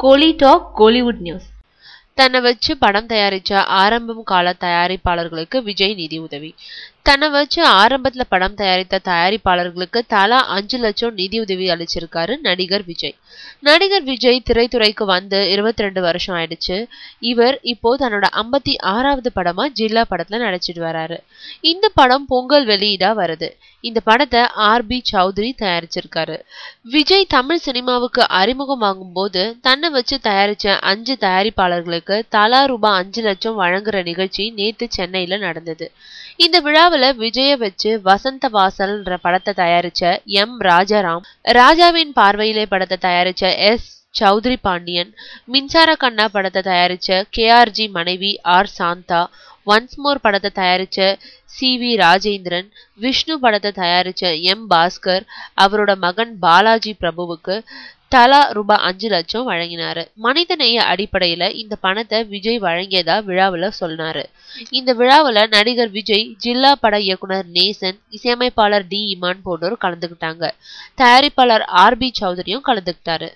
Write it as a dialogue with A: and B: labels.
A: கோலி talk Kollywood news.
B: தன்னை வச்சு படம் தயாரிச்ச ஆரம்பம் கால தயாரிப்பாளர்களுக்கு விஜய் நிதி உதவி. தன்னை வச்சு ஆரம்பத்துல படம் தயாரித்த தயாரிப்பாளர்களுக்கு தலா 5 லட்சம் நிதி உதவி அளிச்சிருக்காரு நடிகர் விஜய். நடிகர் விஜய் திரைத்துறைக்கு வந்து 22 வருஷம் ஆயிடுச்சு. இவர் இப்போ தன்னோட 56வது படமா ஜில்லா படத்துல நடிச்சிட்டு வராரு. இந்த படம் பொங்கல் வெளியீடா வருது. இந்த படத்தை RB சௌத்ரி தயாரிச்சிருக்காரு. விஜய் தமிழ் சினிமாவுக்கு அறிமுகமாகும் போது தன்னை வச்சு தயாரிச்ச 5 தயாரிப்பாளர்களுக்கு தலா ரூபாய் 5 லட்சம் வழங்குற நிகழ்ச்சி நேத்து சென்னையில நடந்தது. இந்த விழாவில் விஜய வச்சு வசந்த வாசல்ன்ற படத்தை தயாரிச்ச ராஜாராம், ராஜாவின் பார்வையிலே படத்தை தயாரிச்ச சௌத்ரி பாண்டியன், மின்சார கண்ணா படத்தை தயாரிச்ச KRG மனைவி சாந்தா, ஒன்ஸ் மோர் படத்தை தயாரிச்ச CV ராஜேந்திரன், விஷ்ணு படத்தை தயாரிச்ச பாஸ்கர், அவரோட மகன் பாலாஜி பிரபுவுக்கு தலா ரூபாய் 5 லட்சம் வழங்கினாரு. மனிதநேய அடிப்படையில இந்த பணத்தை விஜய் வழங்கியதா விழாவுல சொன்னாரு. இந்த விழாவுல நடிகர் விஜய், ஜில்லா பட இயக்குனர் நேசன், இசையமைப்பாளர் D இமான் போன்றோர் கலந்துகிட்டாங்க. தயாரிப்பாளர் RB சௌத்ரியும் கலந்துகிட்டாரு.